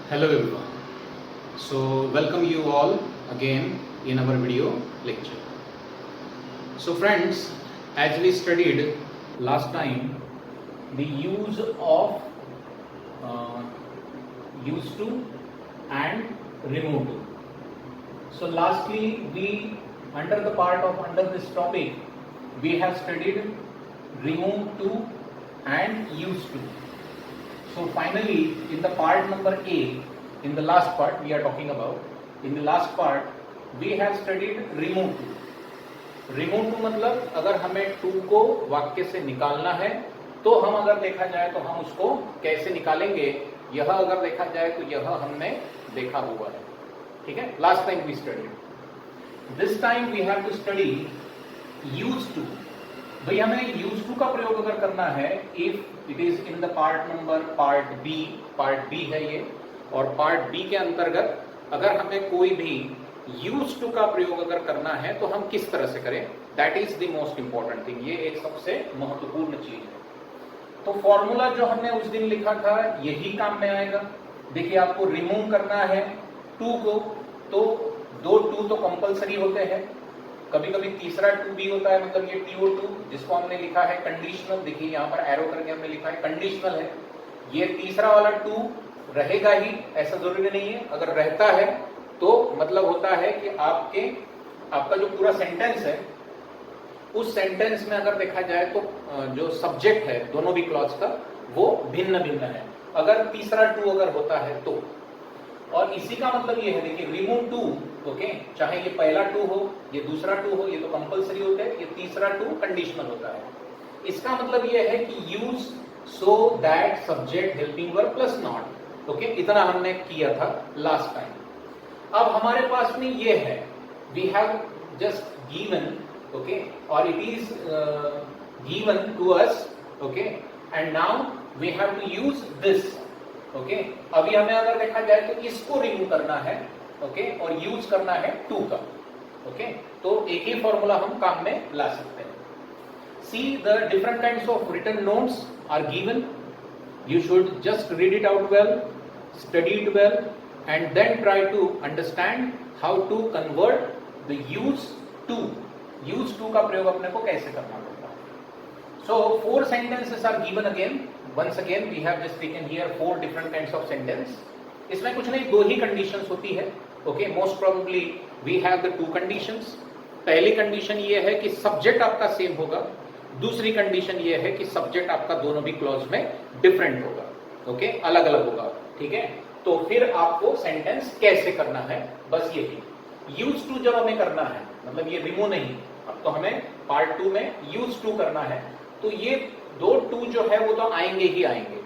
Hello everyone. So welcome you all again in our video lecture. So friends, as we studied last time the use of used to and remove to. So lastly we under this topic we have studied remove to and used to. So finally, in the part number A, in the last part we are talking about, in the last part we have studied remove to. Remove to मतलब अगर हमें to को वाक्य से निकालना है तो हम अगर देखा जाए तो हम उसको कैसे निकालेंगे, यह अगर देखा जाए तो यह हमने देखा हुआ है. ठीक है, last time we study. This time we have to study use to. भाई हमें यूज टू का प्रयोग अगर करना है if it is in the part B है ये, और पार्ट बी के अंतर्गत अगर हमें कोई भी यूज टू का प्रयोग अगर करना है तो हम किस तरह से करें, that is the most important thing. ये एक सबसे महत्वपूर्ण चीज है. तो फॉर्मूला जो हमने उस दिन लिखा था यही काम में आएगा. देखिए आपको रिमूव करना है टू को, तो दो टू तो कंपलसरी होते हैं, कभी कभी तीसरा टू भी होता है, मतलब ये TO2 जिसको हमने लिखा है कंडीशनल. देखिए यहाँ पर एरो करके हमने लिखा है कंडीशनल है. ये तीसरा वाला टू रहेगा ही, ऐसा जरूरी नहीं है. अगर रहता है तो मतलब होता है कि आपका जो पूरा सेंटेंस है उस सेंटेंस में अगर देखा जाए तो जो सब्जेक्ट है दोनों भी क्लॉज का वो भिन्न भिन्न है, अगर तीसरा टू अगर होता है तो. और इसी का मतलब ये है, देखिए रिमूव टू, ओके, चाहे ये पहला टू हो, ये दूसरा टू हो, ये तो कंपलसरी होता है, ये तीसरा टू कंडीशनल होता है. इसका मतलब ये है कि use so that subject helping verb plus not. Okay, इतना हमने किया था लास्ट टाइम. अब हमारे पास में ये है, we have just given, okay, और it is given to us, okay, and now we have to use this. Okay, अभी हमें अगर देखा जाए तो इसको रिमूव करना है, ओके, और यूज करना है टू का. ओके, तो एक ही फॉर्मूला हम काम में ला सकते हैं. See the different kinds of written notes are given. You should just read it out well, study it well, and then try to understand how to convert the use to. Use to का प्रयोग अपने को कैसे करना पड़ता है. So 4 sentences are given again. Once again we have just taken here 4 different kinds of sentence. इसमें कुछ नहीं, दो ही conditions होती है. Okay, most probably we have the 2 conditions. पहली condition ये है कि subject आपका same होगा, दूसरी condition ये है कि subject आपका दोनों भी clause में different होगा. Okay, अलग अलग होगा. ठीक है, तो फिर आपको sentence कैसे करना है, बस यही. use to जब हमें करना है, मतलब ये remove नहीं, अब तो हमें part 2 में use to करना है, तो ये दो टू जो है वो तो आएंगे ही आएंगे.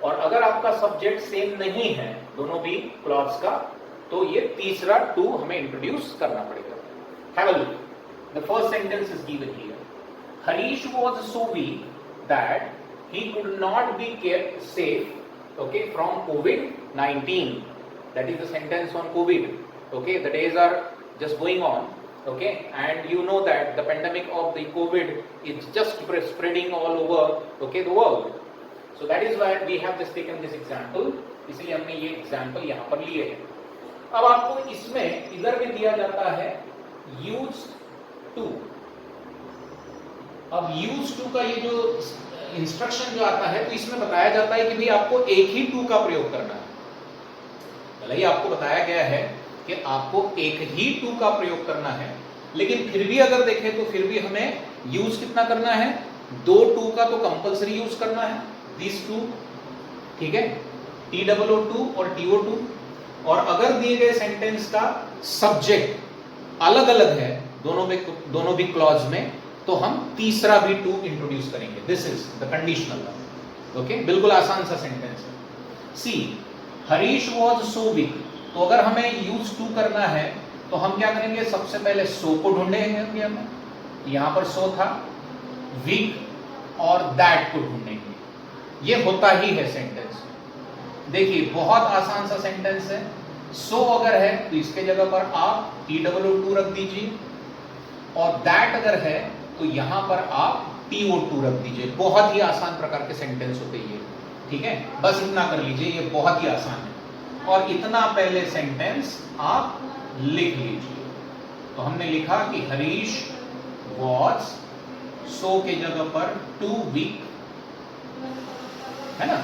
और अगर आपका सब्जेक्ट सेम नहीं है दोनों भी क्लॉज का, तो ये तीसरा टू हमें इंट्रोड्यूस करना पड़ेगा. Have a look. The first sentence is given here. Harish was so weak that he could not be kept safe, okay, from COVID-19. That is the sentence on COVID. Okay, the days are just going on. Okay, and you know that the pandemic of the COVID is just spreading all over, okay, the world. So that is why we have just taken this example. इसलिए हमने ये example यहाँ पर लिए हैं. अब आपको इसमें इधर में दिया जाता है use to. अब use to का ये जो इंस्ट्रक्शन जो आता है तो इसमें बताया जाता है कि भाई आपको एक ही to का प्रयोग करना है. भले ही आपको बताया गया है कि आपको एक ही टू का प्रयोग करना है, लेकिन फिर भी अगर देखें तो फिर भी हमें यूज कितना करना है, दो टू का तो कंपलसरी यूज करना है, दिस टू. ठीक है, TOO2 और TO2. और अगर दिए गए सेंटेंस का सब्जेक्ट अलग अलग है दोनों भी क्लॉज में, तो हम तीसरा भी टू इंट्रोड्यूस करेंगे. This is the conditional. Okay, बिल्कुल आसान सा सेंटेंस है. सी हरीश वाज सो वीक. तो अगर हमें यूज टू करना है तो हम क्या करेंगे, सबसे पहले सो को ढूंढेंगे. हमें यहां पर सो था, वीक और दैट को ढूंढेंगे. ये होता ही है सेंटेंस. देखिए बहुत आसान सा सेंटेंस है. सो अगर है तो इसके जगह पर आप TOO2 रख दीजिए, और दैट अगर है तो यहां पर आप TO2 रख दीजिए. बहुत ही आसान प्रकार के सेंटेंस होते हैं ये. ठीक है, बस इतना कर लीजिए, ये बहुत ही आसान है. और इतना पहले सेंटेंस आप लिख लीजिए। तो हमने लिखा कि हरीश वॉज, सो के जगह पर टू वीक, है ना,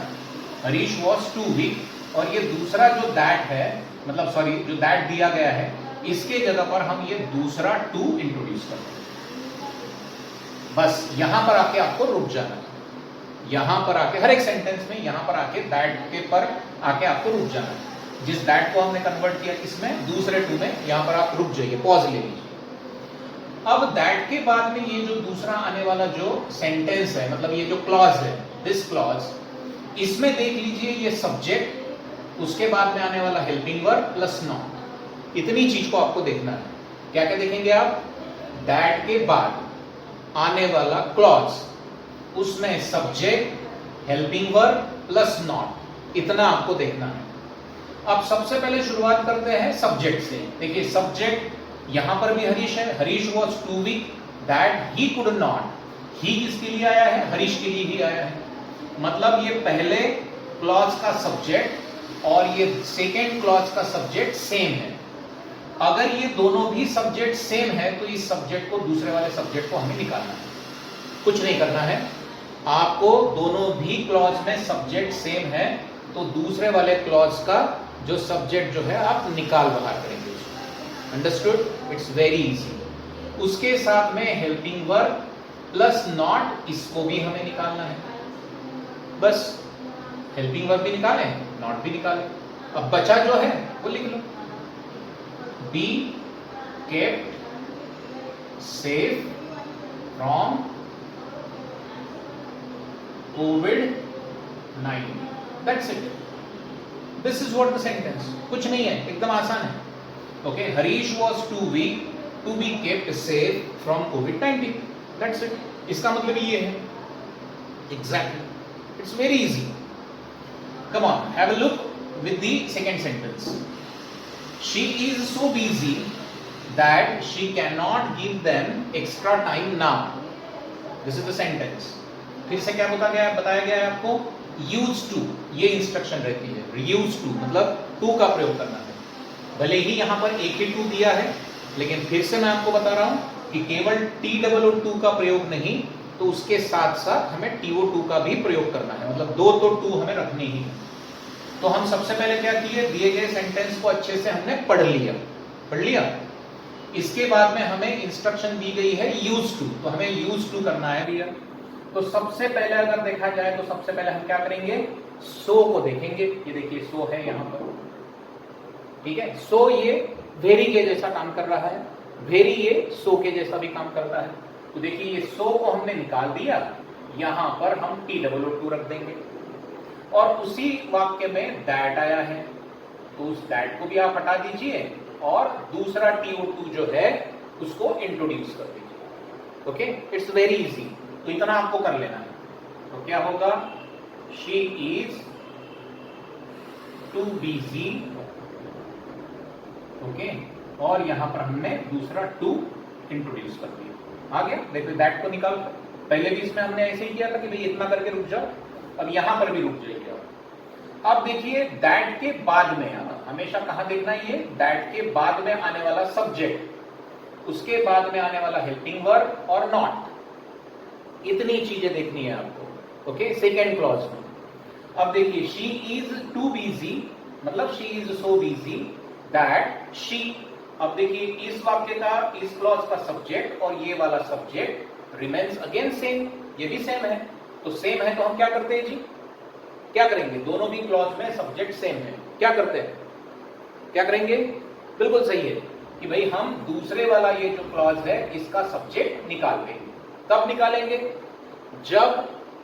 हरीश वॉज टू वीक। और ये दूसरा जो दैट है, मतलब सॉरी जो दैट दिया गया है, इसके जगह पर हम ये दूसरा टू इंट्रोड्यूस करते हैं। बस यहां पर आके आपको रुक जाना है, यहां पर आके हर एक सेंटेंस में यहां पर आके दैट के पर आके आपको रुक जाना है। जिस दैट को हमने कन्वर्ट किया किसमें, दूसरे टू में, यहां पर आप रुक जाइए, पॉज ले लीजिए। अब दैट के बाद में ये जो दूसरा आने वाला जो सेंटेंस है, मतलब ये जो क्लॉज है, दिस क्लॉज, इसमें देख लीजिए ये सब्जेक्ट, उसके बाद में आने वाला हेल्पिंग वर्ब प्लस नॉट। इतनी चीज को आपको देखना है। क्या क्या देखेंगे आप, दैट के बाद आने वाला क्लॉज, उसमें subject, helping verb plus not, इतना आपको देखना है। अब सबसे पहले शुरुआत करते हैं सब्जेक्ट से। देखिए सब्जेक्ट यहां पर भी हरीश है, Harish was too weak that he could not. He किसके लिए आया है, हरीश के लिए ही आया है। मतलब ये पहले क्लॉज का सब्जेक्ट और ये सेकेंड क्लॉज का सब्जेक्ट सेम है। अगर ये दोनों भी सब्जेक्ट सेम है तो इस सब्जेक्ट को, दूसरे वाले सब्जेक्ट को हमें निकालना है। कुछ नहीं करना है आपको, दोनों भी क्लॉज में सब्जेक्ट सेम है तो दूसरे वाले क्लॉज का जो सब्जेक्ट जो है आप निकाल बाहर करेंगे। Understood, it's very easy. उसके साथ में हेल्पिंग वर्ब प्लस नॉट, इसको भी हमें निकालना है। बस हेल्पिंग वर्ब भी निकालें, नॉट भी निकालें। अब बचा जो है वो लिख लो, be kept safe from COVID-19, that's it. This is what the sentence. कुछ नहीं है, एकदम आसान है। Okay, Harish was too weak to be kept safe from COVID-19, that's it. इसका मतलब ये है exactly, it's very easy. Come on, have a look with the second sentence. She is so busy that she cannot give them extra time now. This is the sentence. फिर से क्या बताया गया है आपको, use to, ये instruction रहती है। reuse to मतलब to का प्रयोग करना है। भले ही यहां पर एक ही to दिया है, लेकिन फिर से मैं आपको बता रहा हूं कि केवल TOO का प्रयोग नहीं, तो उसके साथ साथ हमें TO2 का भी प्रयोग करना है। मतलब दो तो टू हमें रखनी ही है। तो हम सबसे पहले क्या किए, दिए गए सेंटेंस को अच्छे से हमने पढ़ लिया। इसके बाद में हमें इंस्ट्रक्शन दी गई है यूज टू, तो हमें यूज टू करना है भैया। तो सबसे पहले अगर देखा जाए तो सबसे पहले हम क्या करेंगे, सो को देखेंगे। ये देखिए सो है यहां पर, ठीक है। सो ये वेरी के जैसा काम कर रहा है, वेरी ये सो के जैसा भी काम करता है। तो देखिए ये सो को हमने निकाल दिया, यहां पर हम TOO रख देंगे। और उसी वाक्य में दैट आया है, तो उस दैट को भी आप हटा दीजिए और दूसरा TO2 जो है उसको इंट्रोड्यूस कर दीजिए। Okay, it's very easy. तो इतना आपको कर लेना है। तो क्या होगा, she is too busy, okay, और यहां पर हमने दूसरा टू इंट्रोड्यूस कर दिया। आ गया, देखो दैट को निकाल, पहले भी इसमें हमने ऐसे ही किया था कि भाई इतना करके रुक जाओ, अब यहां पर भी रुक जाइए। अब देखिए दैट के बाद में, हमेशा कहां देखना है, ये दैट के बाद में आने वाला सब्जेक्ट, उसके बाद में आने वाला हेल्पिंग वर्ब और नॉट, इतनी चीजें देखनी है आपको। ओके, सेकेंड क्लॉज में। अब देखिए शी इज टू बिजी, मतलब she is so busy that she. अब देखिए इस वाक्य का, इस क्लॉज का सब्जेक्ट और ये वाला सब्जेक्ट रिमेन्स अगेन सेम, ये भी सेम है। तो सेम है तो हम क्या करते हैं जी, क्या करेंगे, दोनों भी क्लॉज में सब्जेक्ट सेम है, क्या करते हैं, क्या करेंगे, बिल्कुल सही है कि भाई हम दूसरे वाला ये जो क्लॉज है इसका सब्जेक्ट निकाल लेंगे। कब निकालेंगे, जब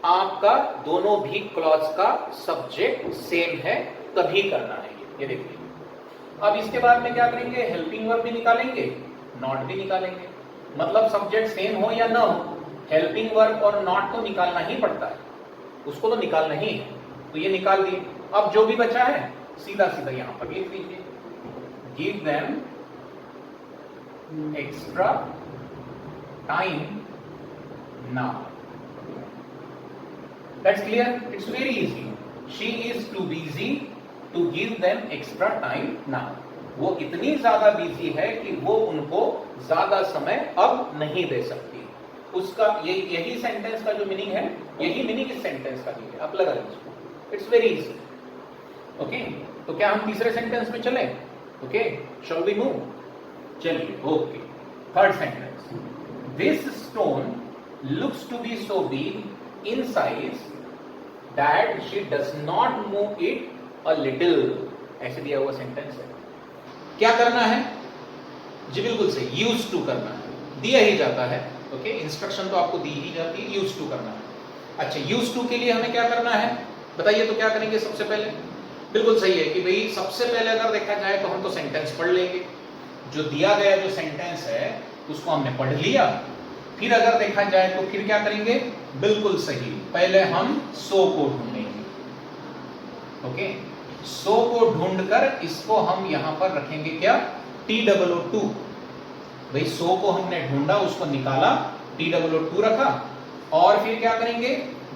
आपका दोनों भी क्लॉज का सब्जेक्ट सेम है तभी करना है ये देखिए। अब इसके बाद में क्या करेंगे, हेल्पिंग वर्ब भी निकालेंगे, नॉट भी निकालेंगे। मतलब सब्जेक्ट सेम हो या ना हो, हेल्पिंग वर्ब और नॉट तो निकालना ही पड़ता है, उसको तो निकालना ही है। तो ये निकाल दिए। अब जो भी बचा है सीधा सीधा यहां पर लिख दीजिए, give them extra time now. That's clear, it's very easy. She is too busy to give them extra time now. वो इतनी ज्यादा बिजी है कि वो उनको ज्यादा समय अब नहीं दे सकती। उसका यही सेंटेंस का जो मीनिंग है, यही मीनिंग इस सेंटेंस का भी है। आप लगा लीजिए, इट्स वेरी इजी। ओके, तो क्या हम तीसरे सेंटेंस में चले? Okay, shall we move? चलिए, okay. Third sentence, this stone looks to be so big in size that she does not move it a little। ऐसे दिया हुआ सेंटेंस है। क्या करना है? जी बिल्कुल सही, यूज टू करना है, दिया ही जाता है। ओके, इंस्ट्रक्शन तो आपको दी ही जाती है, यूज टू करना है। अच्छा, यूज टू के लिए हमें क्या करना है बताइए? तो क्या करेंगे सबसे पहले? बिल्कुल सही है कि भाई सबसे पहले अगर देखा जाए तो हम तो सेंटेंस पढ़ लेंगे। जो दिया गया जो सेंटेंस है उसको हमने पढ़ लिया। फिर अगर देखा जाए तो फिर क्या करेंगे? बिल्कुल सही, पहले हम सो को ढूंढेंगे। ओके, सो को ढूंढकर इसको हम यहां पर रखेंगे क्या? TOO2। भाई सो को हमने ढूंढा, उसको निकाला, TOO2 रखा, और फिर क्या करेंगे?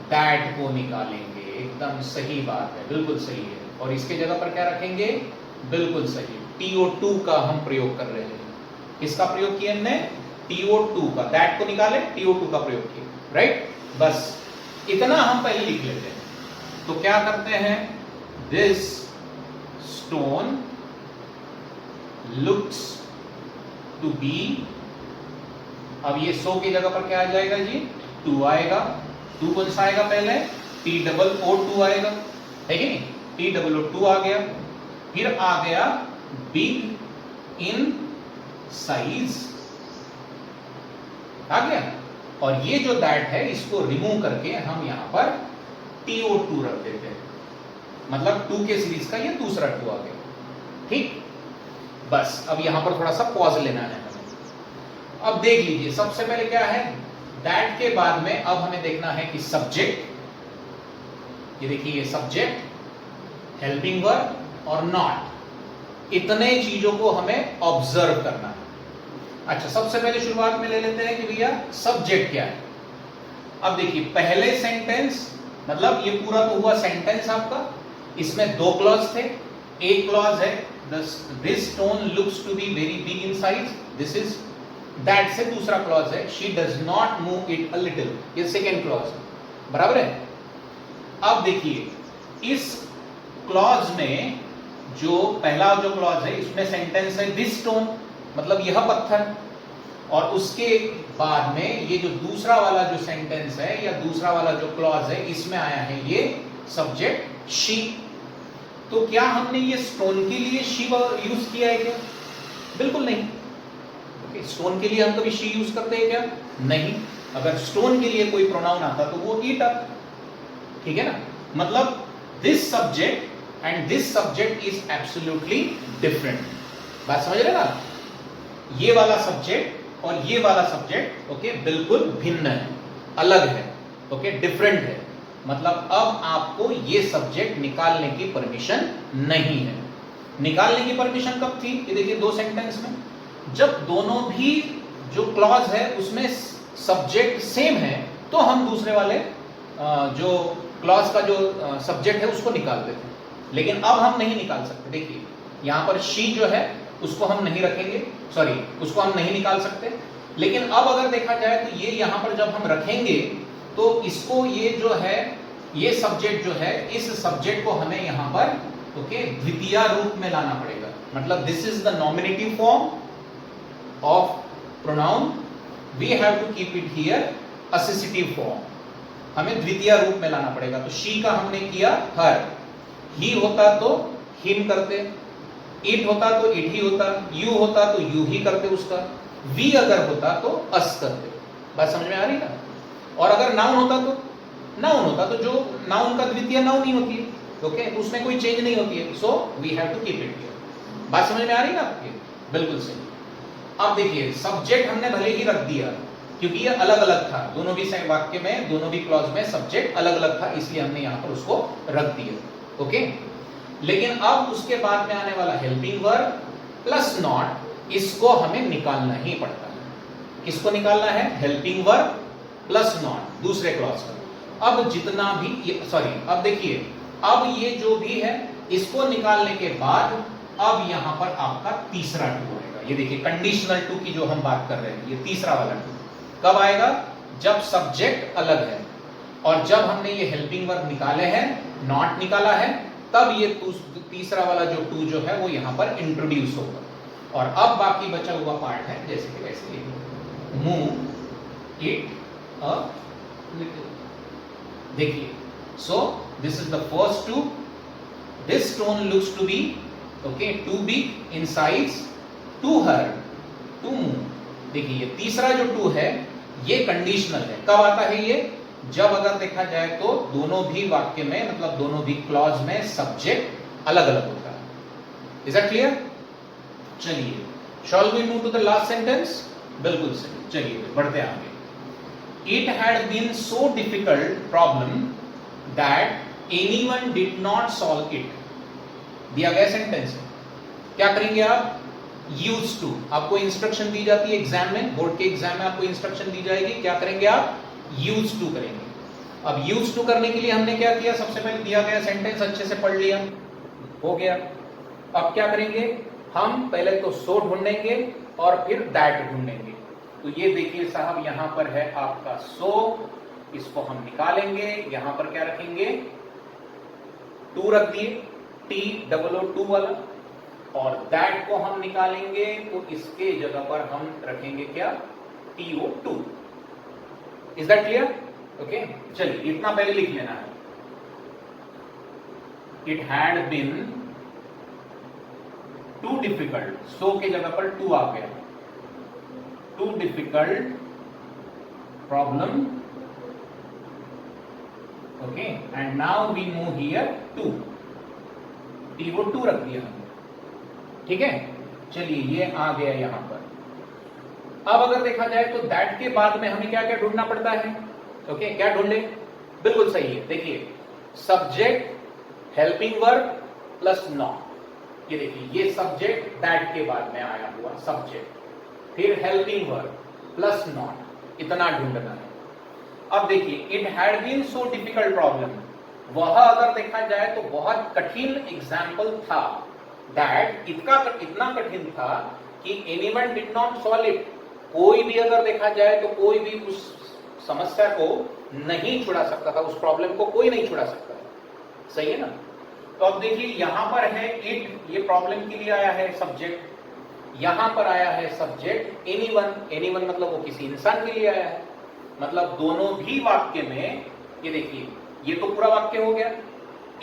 दैट को निकालेंगे। एकदम सही बात है, बिल्कुल सही है। और इसके जगह पर क्या रखेंगे? बिल्कुल सही, TO2 का हम प्रयोग कर रहे हैं। किसका प्रयोग किया हमने? TO2 का। दैट को निकाले, TO2 का प्रयोग किया, राइट? बस इतना हम पहले लिख लेते हैं। तो क्या करते हैं? This stone looks to be, अब ये सो की जगह पर क्या आ जाएगा जी? 2 आएगा। 2 कौन सा आएगा पहले? TOO2 आएगा, है कि नहीं? TOO2 आ गया। फिर आ गया बिग इन साइज, आ गया। और ये जो दैट है इसको रिमूव करके हम यहां पर TO2 रख देते हैं। मतलब 2 के सीरीज का ये दूसरा 2 आ गया, ठीक? बस अब यहां पर थोड़ा सा पॉज लेना है हमें। अब देख लीजिए, सबसे पहले क्या है? दैट के बाद में अब हमें देखना है कि सब्जेक्ट, ये देखिए ये सब्जेक्ट, हेल्पिंग वर्ब और नॉट, इतने चीजों को हमें ऑब्जर्व करना है। अच्छा, सबसे पहले शुरुआत में ले लेते हैं कि भैया सब्जेक्ट क्या है। अब देखिए पहले सेंटेंस, मतलब ये पूरा तो हुआ सेंटेंस आपका, इसमें 2 क्लॉज थे। एक क्लॉज है this stone looks to be very big in size, this is that से दूसरा क्लॉज है she does not move it a little, ये सेकेंड क्लॉज है, बराबर है। अब देखिए इस क्लॉज में जो पहला जो क्लॉज है इसमें सेंटेंस है दिस स्टोन, मतलब यह पत्थर, और उसके बाद में ये जो दूसरा वाला जो सेंटेंस है या दूसरा वाला जो क्लॉज है इसमें आया है ये सब्जेक्ट शी। तो क्या हमने ये स्टोन के लिए शी यूज किया है क्या? बिल्कुल नहीं। ओके, स्टोन के लिए हम कभी शी यूज करते हैं क्या? नहीं। अगर स्टोन के लिए कोई प्रोनाउन आता तो वो इट आता, ठीक है ना? मतलब this subject and this subject is absolutely different. बात समझ रहे ना? ये वाला सब्जेक्ट और ये वाला सब्जेक्ट ओके बिल्कुल भिन्न है, अलग है, ओके डिफरेंट है। मतलब अब आपको ये सब्जेक्ट निकालने की परमिशन नहीं है। निकालने की परमिशन कब थी? ये देखिए 2 सेंटेंस में, जब दोनों भी जो क्लॉज है उसमें सब्जेक्ट सेम है तो हम दूसरे वाले जो क्लॉज का जो सब्जेक्ट है उसको निकाल देते हैं। लेकिन अब हम नहीं निकाल सकते। देखिए यहां पर शी जो है उसको हम नहीं रखेंगे, सॉरी उसको हम नहीं निकाल सकते। लेकिन अब अगर देखा जाए तो ये यहां पर जब हम रखेंगे तो इसको ये जो है ये सब्जेक्ट जो है इस सब्जेक्ट को हमें यहां पर ओके द्वितीय रूप में लाना पड़ेगा। मतलब this is the nominative form of pronoun, we have to keep it here accusative form, हमें द्वितीय रूप में लाना पड़ेगा। तो शी का हमने किया हर, ही होता तो हिम करते, इट होता तो इट ही होता, यू होता तो यू ही करते उसका, वी अगर होता तो अस करते। बात समझ में आ रही ना? और अगर नाउन होता तो नाउन होता तो जो नाउन का द्वितीय नाउन ही होती है, ओके तो उसमें कोई चेंज नहीं होती है। So we have to keep it here. बात समझ में आ रही ना आपकी? बिल्कुल सही। अब देखिए सब्जेक्ट हमने भले ही रख दिया क्योंकि ये अलग अलग था, दोनों भी वाक्य में दोनों भी क्लॉज में सब्जेक्ट अलग अलग था, इसलिए हमने यहां पर उसको रख दिया, ओके। लेकिन अब उसके बाद में आने वाला हेल्पिंग वर्ब प्लस नॉट, इसको हमें निकालना ही पड़ता है। किसको निकालना है? हेल्पिंग वर्ब प्लस नॉट दूसरे क्लॉज का। अब जितना भी सॉरी अब देखिए अब ये जो भी है इसको निकालने के बाद अब यहां पर आपका तीसरा टू आएगा। ये देखिए कंडीशनल टू की जो हम बात कर रहे हैं, ये तीसरा वाला टू कब आएगा? जब सब्जेक्ट अलग है और जब हमने ये हेल्पिंग वर्ब निकाले हैं, नॉट निकाला है, तब ये तीसरा वाला जो टू जो है वो यहां पर इंट्रोड्यूस होगा। और अब बाकी बचा हुआ पार्ट है जैसे कि वैसे मूव इट अ लिटिल। देखिए, so this is the first too, this stone looks to be okay too big in size to her to move. देखिए ये तीसरा जो टू है ये कंडीशनल है। कब आता है ये? जब अगर देखा जाए तो दोनों भी वाक्य में, मतलब दोनों भी क्लॉज में सब्जेक्ट अलग अलग होता है। Is that clear? चलिए, shall we move to the last sentence? बिल्कुल सही। चलिए बढ़ते आगे। It had been so difficult problem that anyone did not solve it. दिया गया सेंटेंस है, क्या करेंगे आप? Use too. आपको इंस्ट्रक्शन दी जाती है एग्जाम में, बोर्ड के एग्जाम में आपको इंस्ट्रक्शन दी जाएगी, क्या करेंगे आप? यूज टू करेंगे। अब यूज टू करने के लिए हमने क्या किया? सबसे पहले दिया गया सेंटेंस अच्छे से पढ़ लिया, हो गया। अब क्या करेंगे हम? पहले तो सो ढूंढेंगे और फिर दैट ढूंढेंगे। तो ये देखिए साहब, यहां पर है आपका सो, इसको हम निकालेंगे, यहां पर क्या रखेंगे? टू रख दिए, TOO वाला, और दैट को हम निकालेंगे तो इसके जगह पर हम रखेंगे क्या? TO2। Is that clear? Okay, चलिए इतना पहले लिख लेना है। It had been too difficult, so के जगह पर टू आ गया, too difficult problem, okay, and now we move here too, TO2 रख दिया हमने, ठीक है। चलिए ये आ गया यहां पर। अब अगर देखा जाए तो दैट के बाद में हमें क्या क्या ढूंढना पड़ता है? ओके, क्या ढूंढे? बिल्कुल सही है। देखिए, subject, helping verb plus not. ये देखिए, ये सब्जेक्ट दैट के बाद में आया हुआ सब्जेक्ट, फिर हेल्पिंग वर्ब प्लस नॉट, इतना ढूंढना है। अब देखिए, it had been so difficult problem, वह अगर देखा जाए तो बहुत कठिन एग्जाम्पल था। दैट इतना कठिन था कि anyone did not solve it, कोई भी अगर देखा जाए तो कोई भी उस समस्या को नहीं छुड़ा सकता था, उस प्रॉब्लम को कोई नहीं छुड़ा सकता था। सही है ना? तो अब देखिए यहां पर है इट, ये प्रॉब्लम के लिए आया है सब्जेक्ट, यहां पर आया है सब्जेक्ट एनीवन, एनीवन मतलब वो किसी इंसान के लिए आया है। मतलब दोनों भी वाक्य में, ये देखिए ये तो पूरा वाक्य हो गया,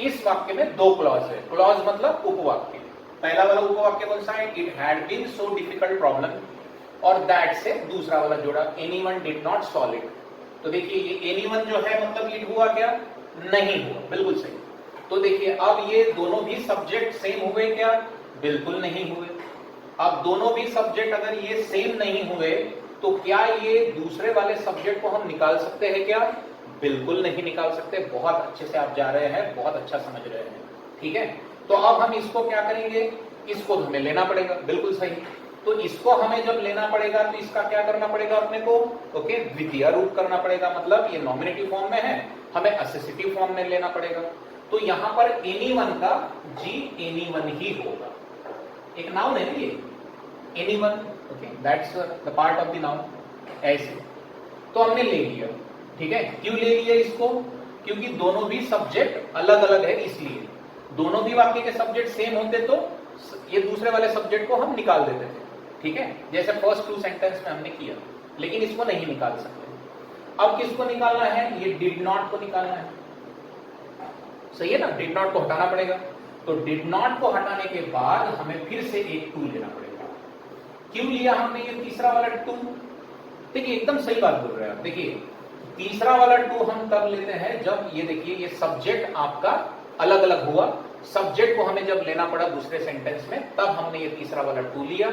इस वाक्य में दो क्लॉज है। क्लॉज मतलब उपवाक्य। पहला वाला उपवाक्य कौन सा है? It had been so difficult problem, और दैट से दूसरा वाला जोड़ा, anyone did not solve it. तो देखिए ये एनीवन जो है मतलब इट हुआ क्या? नहीं हुआ, बिल्कुल सही। तो देखिए अब ये दोनों भी सब्जेक्ट सेम हुए क्या? बिल्कुल नहीं हुए। अब दोनों भी सब्जेक्ट अगर ये सेम नहीं हुए तो क्या ये दूसरे वाले सब्जेक्ट को हम निकाल सकते हैं क्या? बिल्कुल नहीं निकाल सकते। बहुत अच्छे से आप जा रहे हैं, बहुत अच्छा समझ रहे हैं, ठीक है। तो अब हम इसको क्या करेंगे? इसको हमें लेना पड़ेगा, बिल्कुल सही। तो इसको हमें जब लेना पड़ेगा तो इसका क्या करना पड़ेगा अपने को? ओके, द्वितीय रूप करना पड़ेगा। मतलब ये नॉमिनेटिव फॉर्म में है, हमें असेसिटिव फॉर्म में लेना पड़ेगा। तो यहां पर एनीवन का जी एनीवन ही होगा। एक नाउन है ना ये, anyone, okay, that's the part of the noun. ऐसे तो हमने ले लिया, ठीक है। क्यों ले लिया इसको? क्योंकि दोनों भी सब्जेक्ट अलग अलग है, इसलिए। दोनों भी वाक्य के सब्जेक्ट सेम होते तो ये दूसरे वाले सब्जेक्ट को हम निकाल देते थे, ठीक है, जैसे फर्स्ट टू सेंटेंस में हमने किया। लेकिन इसको नहीं निकाल सकते। अब किसको निकालना है? ये डिड नॉट को निकालना है। सही है ना? डिड नॉट को हटाना पड़ेगा। तो डिड नॉट को हटाने के बाद हमें फिर से एक टू लेना पड़ेगा। क्यों लिया हमने ये तीसरा वाला टू? देखिए एकदम सही बात बोल रहे हैं आप। देखिए तीसरा वाला टू हम तब लेते हैं जब ये देखिए ये सब्जेक्ट आपका अलग अलग हुआ। सब्जेक्ट को हमें जब लेना पड़ा दूसरे सेंटेंस में, तब हमने ये तीसरा वाला टू लिया।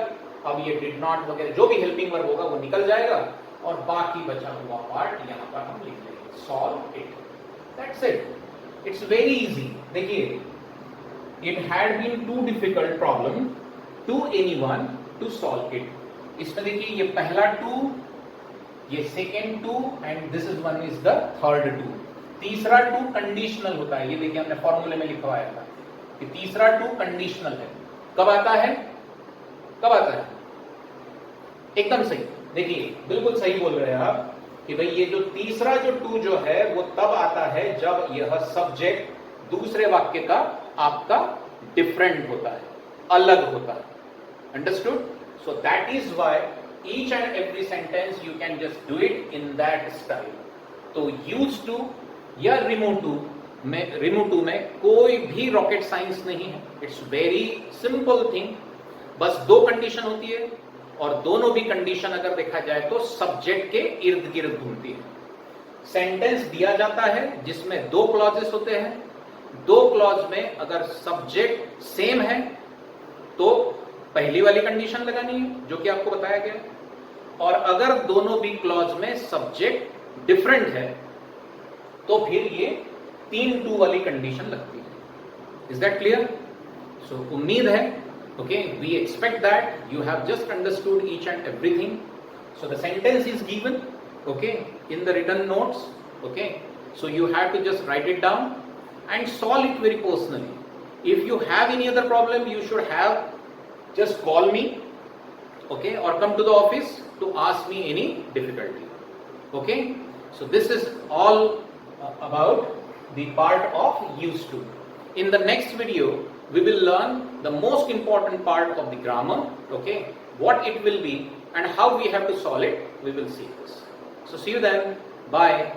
अब ये डिड नॉट वगैरह जो भी हेल्पिंग वर्ब होगा वो निकल जाएगा, और बाकी बचा हुआ पार्ट यहां पर हम लिख लेंगे, solve it. That's it, it's very easy. देखिए it had been too difficult problem to anyone to solve it. इसमें देखिए ये पहला टू, ये second too, and this is one is the third too. तीसरा टू कंडीशनल होता है, ये देखिए हमने फॉर्मूले में लिखवाया था। कि तीसरा टू कंडीशनल है। कब आता है? कब आता है? एकदम सही, देखिए बिल्कुल सही बोल रहे हैं आप कि भाई ये जो तीसरा जो टू जो है वो तब आता है जब यह सब्जेक्ट दूसरे वाक्य का आपका डिफरेंट होता है, अलग होता है। Understood? So that is why each and every sentence you can just do it in that style. तो यूज टू या रिमूव टू में कोई भी रॉकेट साइंस नहीं है, इट्स वेरी सिंपल थिंग। बस दो कंडीशन होती है और दोनों भी कंडीशन अगर देखा जाए तो सब्जेक्ट के इर्द गिर्द घूमती है। सेंटेंस दिया जाता है जिसमें दो क्लॉजेस होते हैं, दो क्लॉज में अगर सब्जेक्ट सेम है तो पहली वाली कंडीशन लगानी है जो कि आपको बताया गया, और अगर दोनों भी क्लॉज में सब्जेक्ट डिफरेंट है तो फिर ये 3-2 वाली कंडीशन लगती है। Is that clear? सो उम्मीद है, okay, we expect that you have just understood each and everything. So the sentence is given, okay, in the written notes, okay, so you have to just write it down and solve it very personally. If you have any other problem, you should have just call me, okay, or come to the office to ask me any difficulty, okay. So this is all about the part of used to. In the next video we will learn the most important part of the grammar, okay, what it will be and how we have to solve it. We will see this. So see you then. Bye.